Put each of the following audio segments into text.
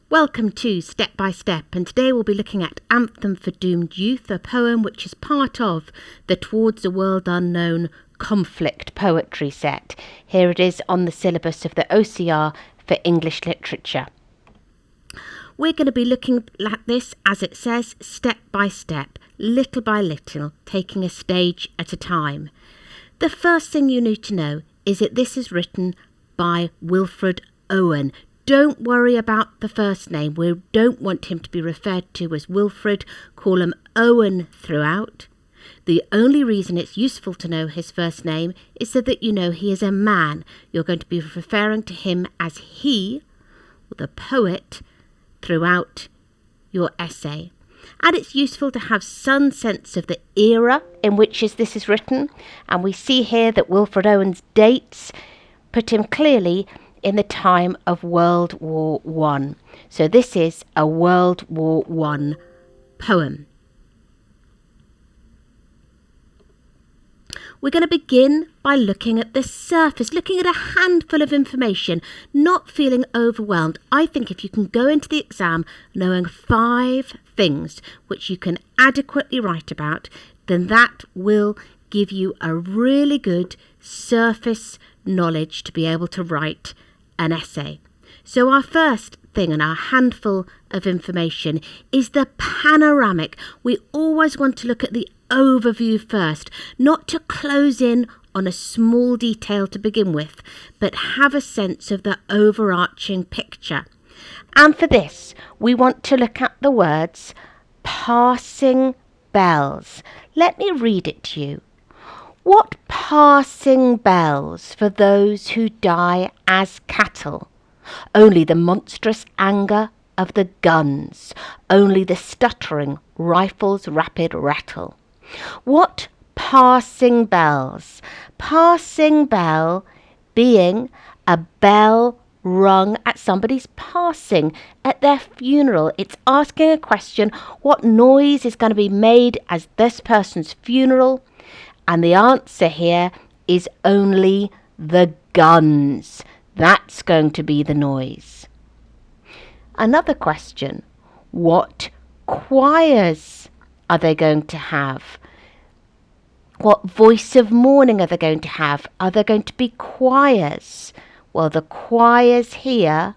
Welcome to Step by Step, and today we'll be looking at Anthem for Doomed Youth, a poem which is part of the Towards a World Unknown conflict poetry set. Here it is on the syllabus of the OCR for English Literature. We're going to be looking at this, as it says, step by step, little by little, taking a stage at a time. The first thing you need to know is that this is written by Wilfred Owen. Don't worry about the first name. We don't want him to be referred to as Wilfred. Call him Owen throughout. The only reason it's useful to know his first name is so that you know he is a man. You're going to be referring to him as he, or the poet, throughout your essay. And it's useful to have some sense of the era in which this is written. And we see here that Wilfred Owen's dates put him clearly in the time of World War I. So this is a World War I poem. We're going to begin by looking at the surface, looking at a handful of information, not feeling overwhelmed. I think if you can go into the exam knowing 5 things which you can adequately write about, then that will give you a really good surface knowledge to be able to write an essay. So our first thing and our handful of information is the panoramic. We always want to look at the overview first, not to close in on a small detail to begin with, but have a sense of the overarching picture. And for this, we want to look at the words passing bells. Let me read it to you. What passing bells for those who die as cattle? Only the monstrous anger of the guns, only the stuttering rifle's rapid rattle. What passing bells? Passing bell being a bell rung at somebody's passing, at their funeral. It's asking a question, what noise is going to be made as this person's funeral? And the answer here is only the guns. That's going to be the noise. Another question, what choirs are they going to have? What voice of mourning are they going to have? Are there going to be choirs? Well, the choirs here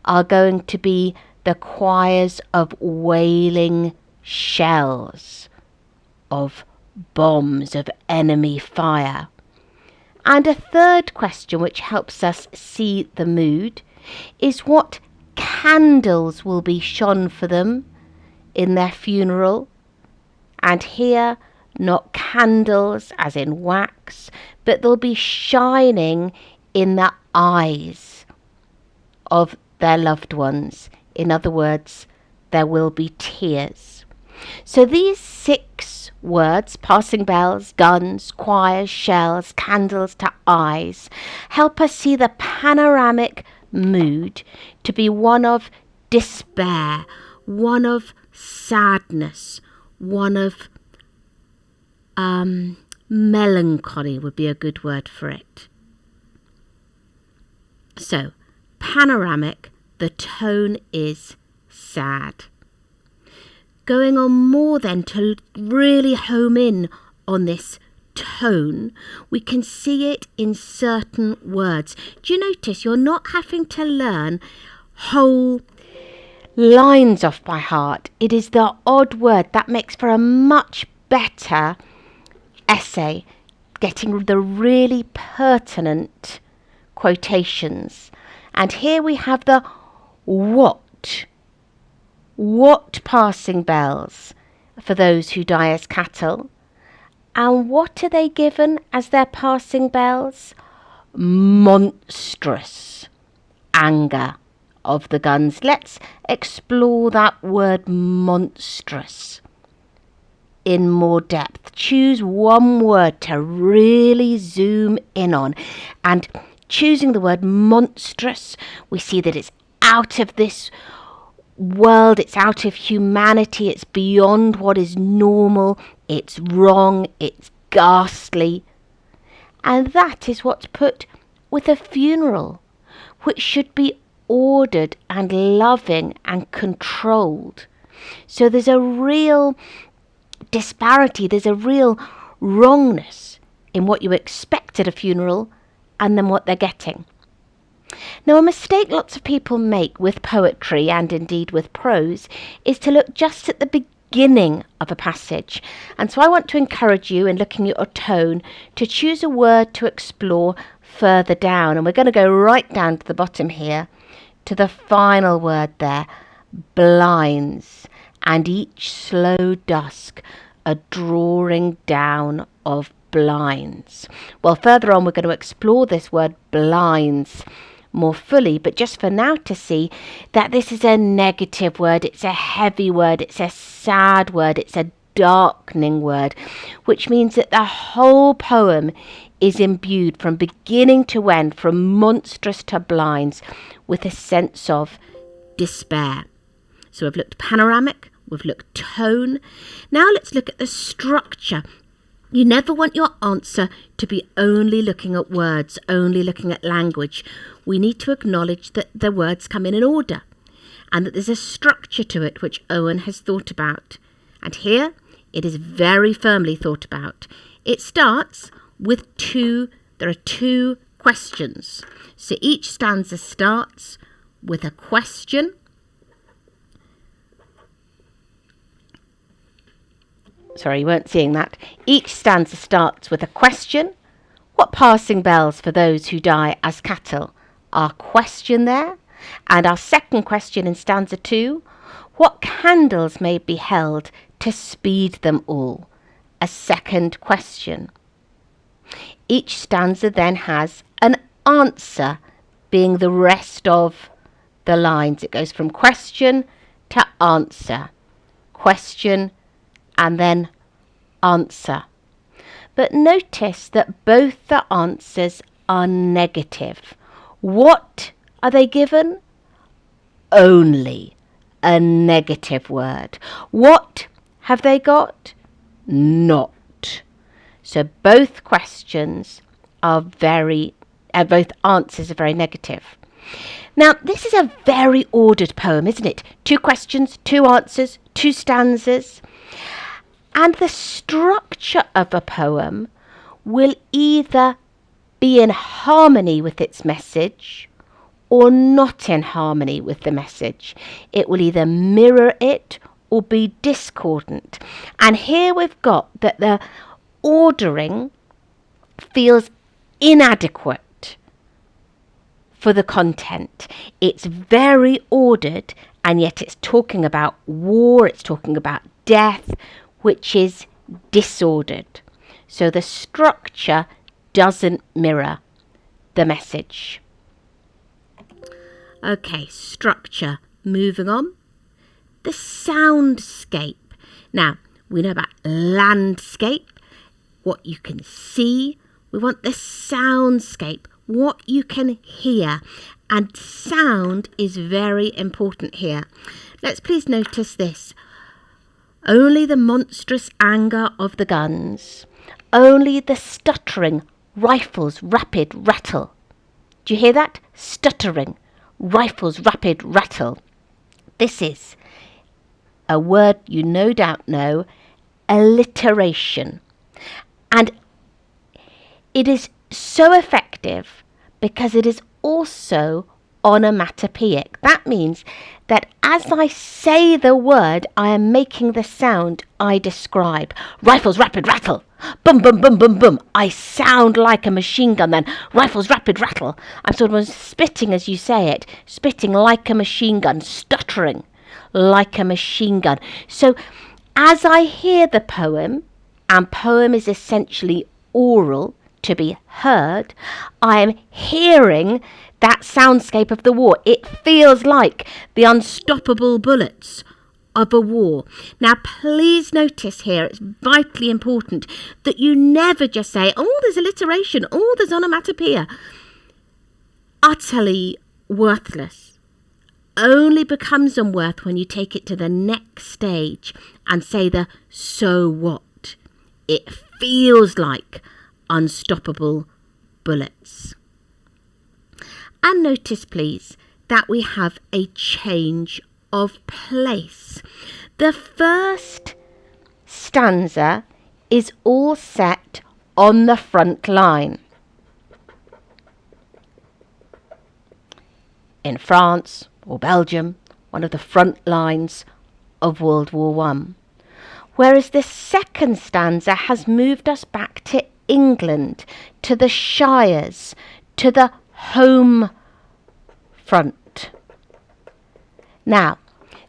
are going to be the choirs of wailing shells, of bombs, of enemy fire. And a third question which helps us see the mood is what candles will be shone for them in their funeral. And here, not candles as in wax, but they'll be shining in the eyes of their loved ones. In other words, there will be tears. So these 6 words, passing bells, guns, choirs, shells, candles to eyes, help us see the panoramic mood to be one of despair, one of sadness, one of melancholy would be a good word for it. So, panoramic, the tone is sad. Going on more then to really home in on this tone, we can see it in certain words. Do you notice you're not having to learn whole lines off by heart? It is the odd word that makes for a much better essay, getting the really pertinent quotations. And here we have the what. What passing bells for those who die as cattle? And what are they given as their passing bells? Monstrous anger of the guns. Let's explore that word monstrous in more depth. Choose one word to really zoom in on. And choosing the word monstrous, we see that it's out of this world, it's out of humanity, it's beyond what is normal, it's wrong, it's ghastly. And that is what's put with a funeral, which should be ordered and loving and controlled. So there's a real disparity, there's a real wrongness in what you expect at a funeral and then what they're getting. Now, a mistake lots of people make with poetry and indeed with prose is to look just at the beginning of a passage. And so I want to encourage you, in looking at your tone, to choose a word to explore further down. And we're going to go right down to the bottom here to the final word there, blinds, and each slow dusk a drawing down of blinds. Well, further on we're going to explore this word blinds more fully, but just for now to see that this is a negative word, it's a heavy word, it's a sad word, it's a darkening word, which means that the whole poem is imbued from beginning to end, from monstrous to blinds, with a sense of despair. So we've looked panoramic, we've looked tone. Now let's look at the structure. You never want your answer to be only looking at words, only looking at language. We need to acknowledge that the words come in an order and that there's a structure to it which Owen has thought about. And here it is very firmly thought about. It starts with there are two questions. So each stanza starts with a question. Sorry, you weren't seeing that. Each stanza starts with a question. What passing bells for those who die as cattle? Our question there. And our second question in stanza 2. What candles may be held to speed them all? A second question. Each stanza then has an answer, being the rest of the lines. It goes from question to answer. Question and then answer. But notice that both the answers are negative. What are they given? Only a negative word. What have they got? Not. So both questions are both answers are very negative. Now, this is a very ordered poem, isn't it? 2 questions, 2 answers, 2 stanzas. And the structure of a poem will either be in harmony with its message or not in harmony with the message. It will either mirror it or be discordant. And here we've got that the ordering feels inadequate for the content. It's very ordered, and yet it's talking about war, it's talking about death, which is disordered. So the structure doesn't mirror the message. Okay, structure. Moving on. The soundscape. Now, we know about landscape, what you can see. We want the soundscape, what you can hear. And sound is very important here. Let's please notice this. Only the monstrous anger of the guns, only the stuttering rifles' rapid rattle. Do you hear that? Stuttering rifles' rapid rattle. This is a word you no doubt know, alliteration. And it is so effective because it is also onomatopoeic. That means that as I say the word, I am making the sound I describe. Rifles rapid rattle. Boom, boom, boom, boom, boom. I sound like a machine gun then. Rifles rapid rattle. I'm sort of spitting as you say it. Spitting like a machine gun. Stuttering like a machine gun. So as I hear the poem, and poem is essentially oral, to be heard, I am hearing that soundscape of the war. It feels like the unstoppable bullets of a war. Now, please notice here, it's vitally important that you never just say, oh, there's alliteration, oh, there's onomatopoeia. Utterly worthless. Only becomes unworth when you take it to the next stage and say the so what. It feels like unstoppable bullets. And notice, please, that we have a change of place. The first stanza is all set on the front line. In France or Belgium, one of the front lines of World War I. Whereas the second stanza has moved us back to England, to the Shires, to the home front. Now,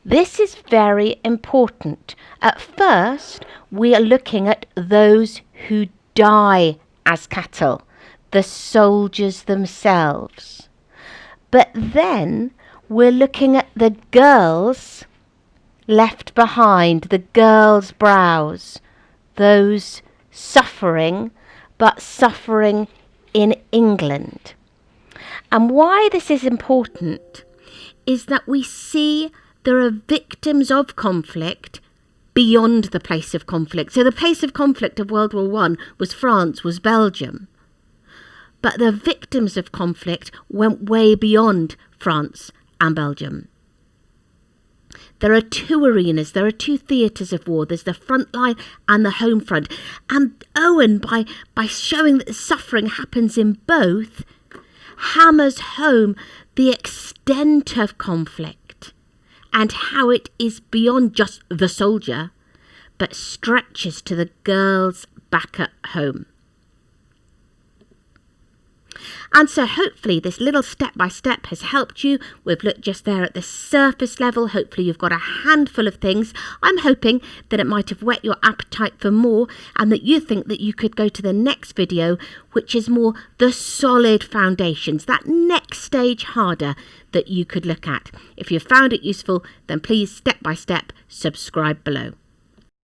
this is very important. At first, we are looking at those who die as cattle, the soldiers themselves. But then we're looking at the girls left behind, the girls' brows, those suffering, but suffering in England. And why this is important is that we see there are victims of conflict beyond the place of conflict. So the place of conflict of World War I was France, was Belgium. But the victims of conflict went way beyond France and Belgium. There are two arenas, there are two theatres of war. There's the front line and the home front. And Owen, by showing that the suffering happens in both, hammers home the extent of conflict and how it is beyond just the soldier, but stretches to the girls back at home. And so hopefully this little step-by-step has helped you. We've looked just there at the surface level. Hopefully you've got a handful of things. I'm hoping that it might have whet your appetite for more and that you think that you could go to the next video, which is more the solid foundations, that next stage harder that you could look at. If you found it useful, then please step by step subscribe below.